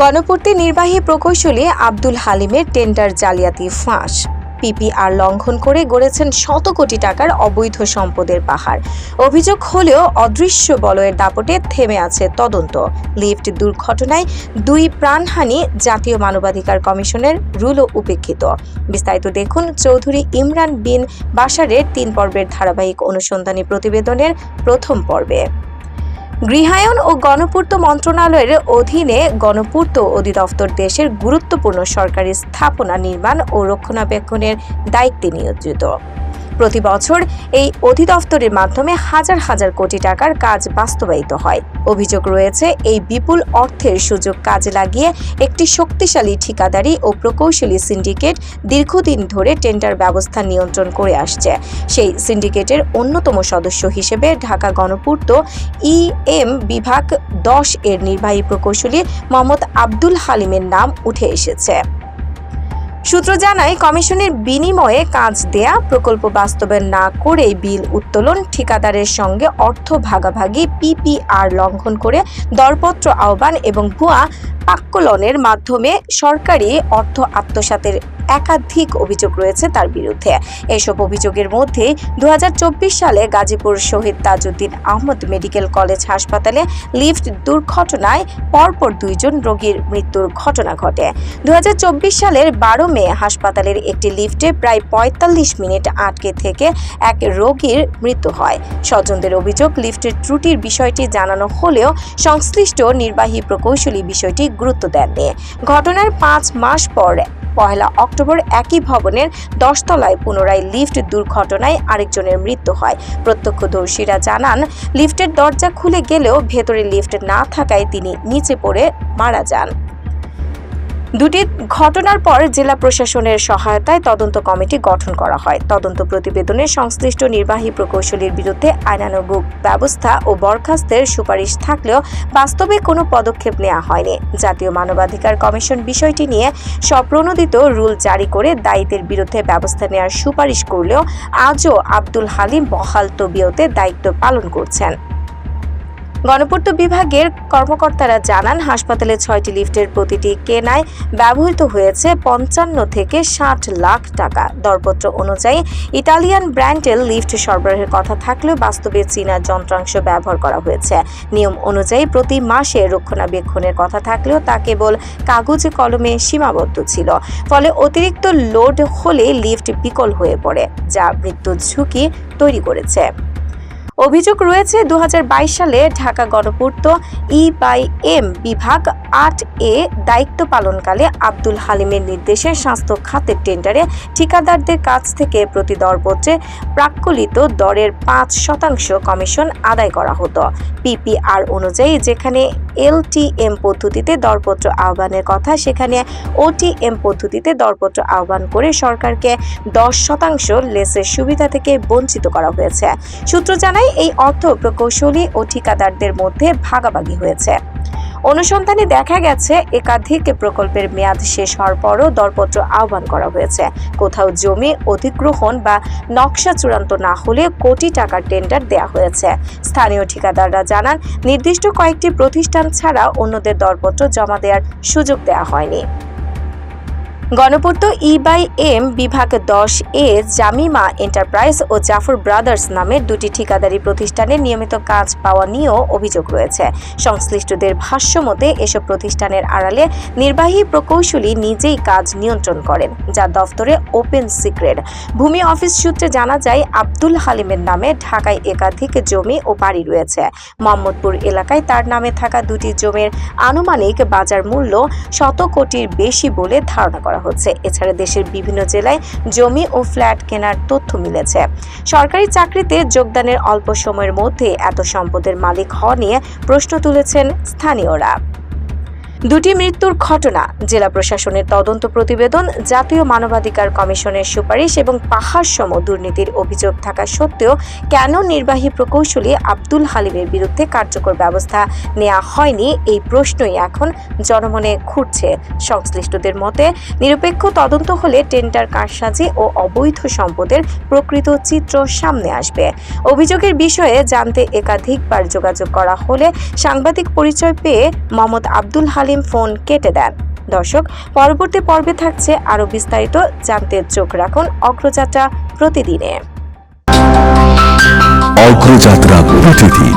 গণপূর্তি নির্বাহী প্রকৌশলী আব্দুল হালিমের টেন্ডার জালিয়াতি ফাঁস। পিপিআর লঙ্ঘন করে গড়েছেন শত কোটি টাকার অবৈধ সম্পদের পাহাড়। অভিযোগ হলেও অদৃশ্য বলয়ের দাপটে থেমে আছে তদন্ত। লিফট দুর্ঘটনায় 2 প্রাণহানি, জাতীয় মানবাধিকার কমিশনের রুলও উপেক্ষিত। বিস্তারিত দেখুন চৌধুরী ইমরান বিন বাশারের 3 পর্বের ধারাবাহিক অনুসন্ধানী প্রতিবেদনের প্রথম পর্বে। গৃহায়ন ও গণপূর্ত মন্ত্রণালয়ের অধীনে গণপূর্ত অধিদপ্তর দেশের গুরুত্বপূর্ণ সরকারি স্থাপনা নির্মাণ ও রক্ষণাবেক্ষণের দায়িত্বে নিয়োজিত। প্রতি বছর এই অধিদপ্তরের মাধ্যমে হাজার হাজার কোটি টাকার কাজ বাস্তবায়িত হয়। অভিযোগ রয়েছে, এই বিপুল অর্থের সুযোগ কাজে লাগিয়ে একটি শক্তিশালী ঠিকাদারি ও প্রকৌশলী সিন্ডিকেট দীর্ঘদিন ধরে টেন্ডার ব্যবস্থা নিয়ন্ত্রণ করে আসছে। সেই সিন্ডিকেটের অন্যতম সদস্য হিসেবে ঢাকা গণপূর্ত ইএম বিভাগ 10 এর নির্বাহী প্রকৌশলী মোহাম্মদ আব্দুল হালিমের নাম উঠে এসেছে। সূত্র জানায়, কমিশনের বিনিময়ে কাজ দেয়া, প্রকল্প বাস্তবায়ন না করেই বিল উত্তোলন, ঠিকাদারের সঙ্গে অর্থ ভাগাভাগি, পিপিআর লঙ্ঘন করে দরপত্র আহ্বান এবং ভুয়া পাক্কলনের মাধ্যমে সরকারি অর্থ আত্মসাতের একাধিক অভিযোগ রয়েছে তার বিরুদ্ধে। এসব অভিযোগের মধ্যে 2024 সালে গাজীপুর শহীদ তাজউদ্দিন আহমদ মেডিকেল কলেজ হাসপাতালে লিফট দুর্ঘটনায় পরপর 2 জন রোগীর মৃত্যুর ঘটনা ঘটে। 2024 সালের 12 মে হাসপাতালের একটি লিফটে প্রায় 45 মিনিট আটকে থেকে এক রোগীর মৃত্যু হয়। স্বজনদের অভিযোগ, লিফটের ত্রুটির বিষয়টি জানানো হলেও সংশ্লিষ্ট নির্বাহী প্রকৌশলী বিষয়টি গুরুত্ব দেননি। ঘটনার 5 মাস পর 1 অক্টোবর একই ভবনের 10 তলায় পুনরায় লিফট দুর্ঘটনায় আরেকজনের মৃত্যু হয়। প্রত্যক্ষদর্শীরা জানান, লিফটের দরজা খুলে গেলেও ভেতরে লিফট না থাকায় তিনি নিচে পড়ে মারা যান। দুটি ঘটনার পর জেলা প্রশাসনের সহায়তায় তদন্ত কমিটি গঠন করা হয়। তদন্ত প্রতিবেদনে সংশ্লিষ্ট নির্বাহী প্রকৌশলীর বিরুদ্ধে আইনানুগ ব্যবস্থা ও বরখাস্তের সুপারিশ থাকলেও বাস্তবে কোনো পদক্ষেপ নেওয়া হয়নি। জাতীয় মানবাধিকার কমিশন বিষয়টি নিয়ে স্বপ্রণোদিত রুল জারি করে দায়ীদের বিরুদ্ধে ব্যবস্থা নেওয়ার সুপারিশ করলেও আজও আব্দুল হালিম বহাল তবিয়তে দায়িত্ব পালন করছেন। গণপূর্ত বিভাগের কর্মকর্তারা জানান, হাসপাতালে 6টি লিফটের প্রতিটি কেনায় ব্যবহৃত হয়েছে 55 থেকে 60 লাখ টাকা। দরপত্র অনুযায়ী ইতালিয়ান ব্র্যান্ডের লিফট সরবরাহের কথা থাকলেও বাস্তবে চীনা যন্ত্রাংশ ব্যবহার করা হয়েছে। নিয়ম অনুযায়ী প্রতি মাসে রক্ষণাবেক্ষণের কথা থাকলেও তা কেবল কাগজে কলমে সীমাবদ্ধ ছিল। ফলে অতিরিক্ত লোড হলে লিফট বিকল হয়ে পড়ে, যা মৃত্যুর ঝুঁকি তৈরি করেছে। অভিযোগ রয়েছে, 2022 সালে ঢাকা গণপূর্ত ইএম বিভাগ 8 এ দায়িত্ব পালনকালে আব্দুল হালিমের নির্দেশে স্বাস্থ্য খাতের টেন্ডারে ঠিকাদারদের কাছ থেকে প্রতি দরপত্রে প্রাক্কলিত দরের 5% কমিশন আদায় করা হতো। পিপিআর অনুযায়ী যেখানে এলটিএম পদ্ধতিতে দরপত্র আহ্বানের কথা, সেখানে ওটিএম পদ্ধতিতে দরপত্র আহ্বান করে সরকারকে 10% লেসের সুবিধা থেকে বঞ্চিত করা হয়েছে। সূত্র জানায়, এই অর্থ প্রকৌশলী ও ঠিকাদারদের মধ্যে ভাগাভাগি হয়েছে। অনুসন্ধানে দেখা গেছে, একাধিক প্রকল্পের মেয়াদ শেষ হওয়ার পরও দরপত্র আহ্বান করা হয়েছে। কোথাও জমি অধিগ্রহণ বা নকশা চূড়ান্ত না হলে কোটি টাকার টেন্ডার দেওয়া হয়েছে। স্থানীয় ঠিকাদাররা জানান, নির্দিষ্ট কয়েকটি প্রতিষ্ঠান ছাড়া অন্যদের দরপত্র জমা দেওয়ার সুযোগ দেওয়া হয়নি। গণপূর্ত ইএম বিভাগ 10 এ জামিমা এন্টারপ্রাইজ ও জাফর ব্রাদার্স নামের 2টি ঠিকাদারি প্রতিষ্ঠানের নিয়মিত কাজ পাওয়া নিয়েও অভিযোগ রয়েছে। সংশ্লিষ্টদের ভাষ্য মতে, এসব প্রতিষ্ঠানের আড়ালে নির্বাহী প্রকৌশলী নিজেই কাজ নিয়ন্ত্রণ করেন, যা দফতরে ওপেন সিক্রেট। ভূমি অফিস সূত্রে জানা যায়, আব্দুল হালিমের নামে ঢাকায় একাধিক জমি ও বাড়ি রয়েছে। মোহাম্মদপুর এলাকায় তার নামে থাকা 2টি জমির আনুমানিক বাজার মূল্য 100 কোটির বেশি বলে ধারণা করা হচ্ছে। এছাড়া দেশের বিভিন্ন জেলায় জমি ও ফ্ল্যাট কেনার তথ্য মিলেছে। সরকারি চাকরিতে যোগদানের অল্প সময়ের মধ্যে এত সম্পদের মালিক হওয়া নিয়ে প্রশ্ন তুলেছেন স্থানীয়রা। 2টি মৃত্যুর ঘটনা, জেলা প্রশাসনের তদন্ত প্রতিবেদন, জাতীয় মানবাধিকার কমিশনের সুপারিশ এবং পাহাড়সম দুর্নীতির অভিযোগ থাকা সত্ত্বেও কেন নির্বাহী প্রকৌশলী আব্দুল হালিমের বিরুদ্ধে কার্যকর ব্যবস্থা নেওয়া হয়নি, এই প্রশ্নই এখন জনমনে ঘুরছে। সংশ্লিষ্টদের মতে, নিরপেক্ষ তদন্ত হলে টেন্ডার কারসাজি ও অবৈধ সম্পদের প্রকৃত চিত্র সামনে আসবে। অভিযোগের বিষয়ে জানতে একাধিকবার যোগাযোগ করা হলে সাংবাদিক পরিচয় পেয়ে মোহাম্মদ আব্দুল হালিম হালিম ফোন কেটে দেন। দর্শক, পরবর্তী পর্বে থাকছে আরো বিস্তারিত জানতে চোখ রাখুন অগ্রযাত্রা প্রতিদিনে। অগ্রযাত্রা প্রতিদিন।